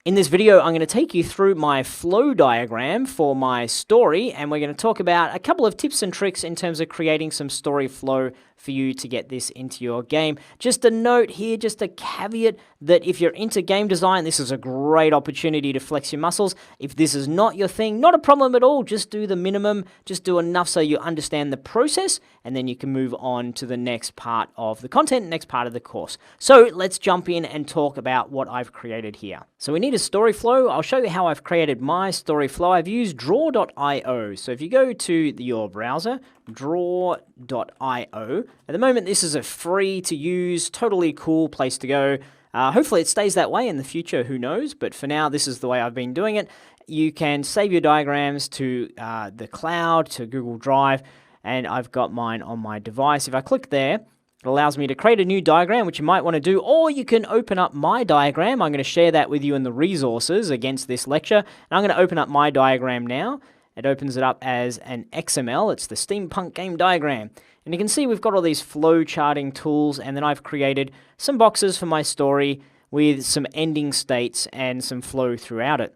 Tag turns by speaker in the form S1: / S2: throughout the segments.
S1: In this video, I'm going to take you through my flow diagram for my story, and we're going to talk about a couple of tips and tricks in terms of creating some story flow for you to get this into your game. Just a note here, just a caveat that if you're into game design, this is a great opportunity to flex your muscles. If this is not your thing, not a problem at all. Just do the minimum, just do enough so you understand the process, and then you can move on to the next part of the content, next part of the course. So let's jump in and talk about what I've created here. So we need a story flow. I'll show you how I've created my story flow. I've used draw.io. So if you go to your browser, draw.io. At the moment, this is a free to use, totally cool place to go. Hopefully it stays that way in the future, who knows? But for now, this is the way I've been doing it. You can save your diagrams to the cloud, to Google Drive, and I've got mine on my device. If I click there, it allows me to create a new diagram, which you might want to do, or you can open up my diagram. I'm going to share that with you in the resources against this lecture. And I'm going to open up my diagram now. It opens it up as an XML. It's the Steampunk Game Diagram. And you can see we've got all these flow charting tools, and then I've created some boxes for my story with some ending states and some flow throughout it.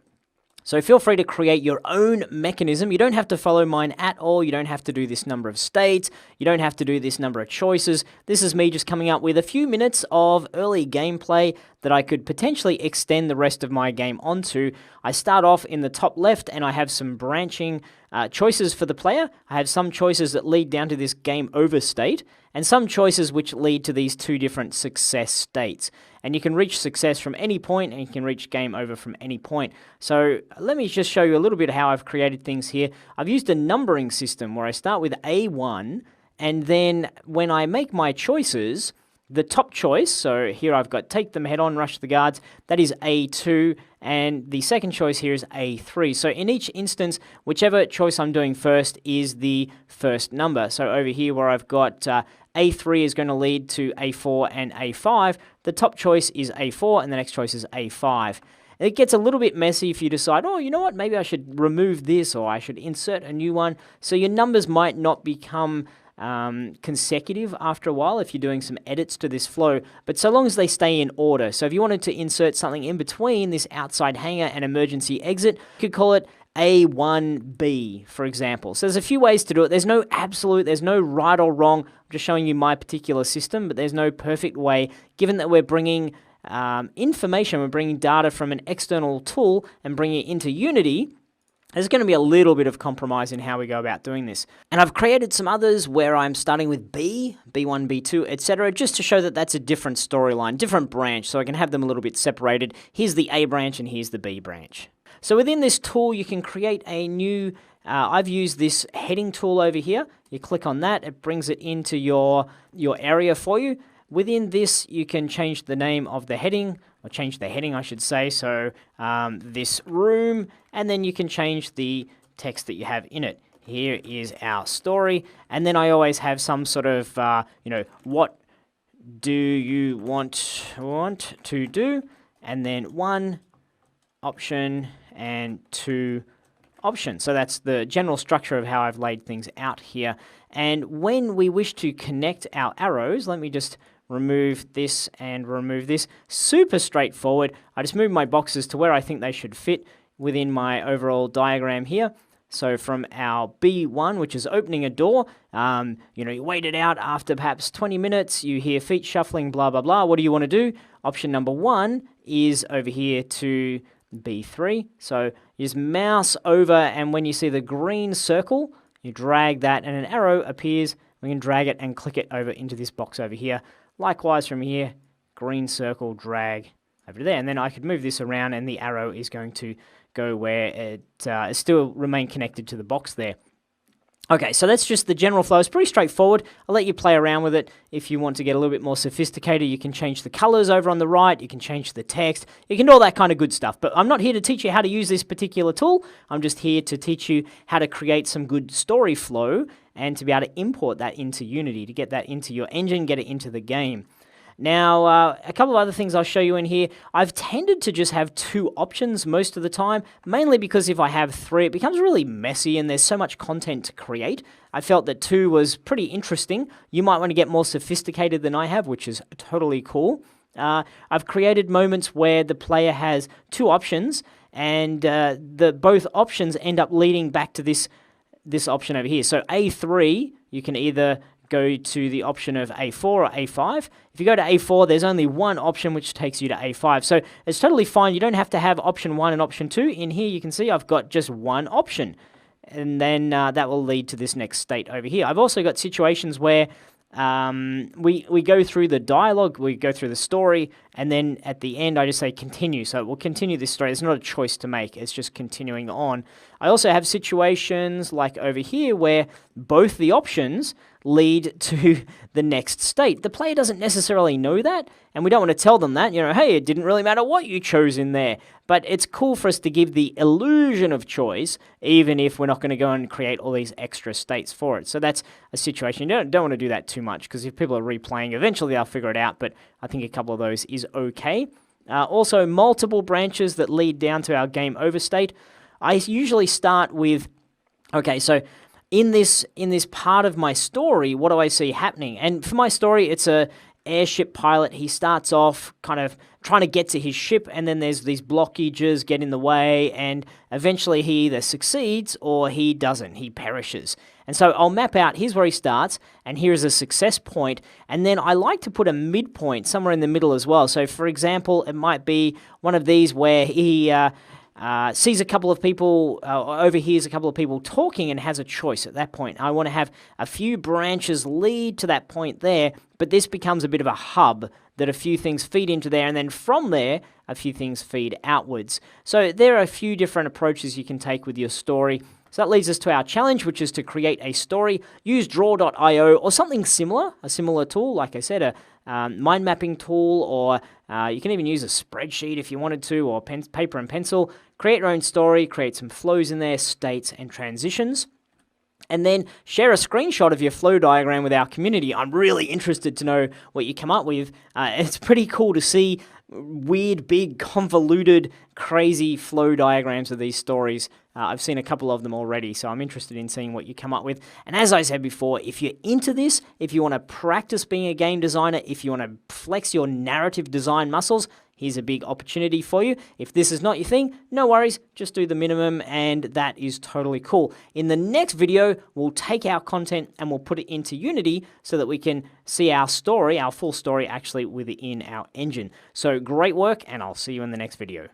S1: So feel free to create your own mechanism. You don't have to follow mine at all. You don't have to do this number of states. You don't have to do this number of choices. This is me just coming up with a few minutes of early gameplay that I could potentially extend the rest of my game onto. I start off in the top left and I have some branching choices for the player. I have some choices that lead down to this game over state and some choices which lead to these two different success states. And you can reach success from any point and you can reach game over from any point. So let me just show you a little bit how I've created things here. I've used a numbering system where I start with A1 and then when I make my choices, the top choice, so here I've got take them head on, rush the guards, that is A2, and the second choice here is A3. So in each instance, whichever choice I'm doing first is the first number. So over here where I've got A3 is going to lead to A4 and A5, the top choice is A4 and the next choice is A5. It gets a little bit messy if you decide, oh, you know what, maybe I should remove this or I should insert a new one. So your numbers might not become consecutive after a while if you're doing some edits to this flow, but so long as they stay in order. So if you wanted to insert something in between this outside hanger and emergency exit, you could call it A1B, for example. So there's a few ways to do it. There's no absolute, there's no right or wrong. I'm just showing you my particular system, but there's no perfect way, given that we're bringing information, we're bringing data from an external tool and bringing it into Unity. There's going to be a little bit of compromise in how we go about doing this. And I've created some others where I'm starting with B, B1, B2, etc., just to show that that's a different storyline, different branch, so I can have them a little bit separated. Here's the A branch and here's the B branch. So within this tool, you can create a new, I've used this heading tool over here. You click on that, it brings it into your area for you. Within this, you can change the name of the heading, or change the heading, I should say, so this room, and then you can change the text that you have in it. Here is our story, and then I always have some sort of, what do you want to do, and then 1 option and 2 options. So that's the general structure of how I've laid things out here. And when we wish to connect our arrows, let me just remove this and remove this. Super straightforward. I just move my boxes to where I think they should fit within my overall diagram here. So from our B1, which is opening a door, you wait it out after perhaps 20 minutes, you hear feet shuffling, blah, blah, blah. What do you want to do? Option number 1 is over here to B3. So you just mouse over, and when you see the green circle, you drag that and an arrow appears. We can drag it and click it over into this box over here. Likewise from here, green circle, drag over to there. And then I could move this around and the arrow is going to go where it still remain connected to the box there. Okay, so that's just the general flow. It's pretty straightforward. I'll let you play around with it. If you want to get a little bit more sophisticated, you can change the colors over on the right. You can change the text. You can do all that kind of good stuff. But I'm not here to teach you how to use this particular tool. I'm just here to teach you how to create some good story flow and to be able to import that into Unity, to get that into your engine, get it into the game. Now, a couple of other things I'll show you in here. I've tended to just have 2 options most of the time, mainly because if I have 3, it becomes really messy and there's so much content to create. I felt that 2 was pretty interesting. You might want to get more sophisticated than I have, which is totally cool. I've created moments where the player has two options, and both options end up leading back to this option over here. So A3, you can either go to the option of A4 or A5. If you go to A4, there's only one option which takes you to A5. So it's totally fine. You don't have to have option 1 and option 2. In here, you can see I've got just one option. And then that will lead to this next state over here. I've also got situations where we go through the dialogue, we go through the story, and then at the end I just say continue. So we'll continue this story. There's not a choice to make. It's just continuing on. I also have situations like over here where both the options lead to the next state. The player doesn't necessarily know that, and we don't want to tell them that, hey, it didn't really matter what you chose in there. But it's cool for us to give the illusion of choice, even if we're not going to go and create all these extra states for it. So that's a situation. You don't want to do that too much, because if people are replaying, eventually they'll figure it out, but I think a couple of those is okay. Also, multiple branches that lead down to our game over state. I usually start with, okay, so in this part of my story, what do I see happening? And for my story, it's a airship pilot. He starts off kind of trying to get to his ship, and then there's these blockages get in the way, and eventually he either succeeds or he doesn't. He perishes. And so I'll map out, here's where he starts, and here's a success point, and then I like to put a midpoint somewhere in the middle as well. So for example, it might be one of these where he sees a couple of people, overhears a couple of people talking and has a choice at that point. I want to have a few branches lead to that point there, but this becomes a bit of a hub that a few things feed into there, and then from there, a few things feed outwards. So there are a few different approaches you can take with your story. So that leads us to our challenge, which is to create a story. Use draw.io or something similar, a similar tool, like I said, a mind mapping tool, or you can even use a spreadsheet if you wanted to, or paper and pencil. Create your own story, create some flows in there, states and transitions. And then share a screenshot of your flow diagram with our community. I'm really interested to know what you come up with. It's pretty cool to see weird, big, convoluted, crazy flow diagrams of these stories. I've seen a couple of them already, so I'm interested in seeing what you come up with. And as I said before, if you're into this, if you want to practice being a game designer, if you want to flex your narrative design muscles, here's a big opportunity for you. If this is not your thing, no worries, just do the minimum, and that is totally cool. In the next video, we'll take our content and we'll put it into Unity so that we can see our story, our full story, actually within our engine. So great work, and I'll see you in the next video.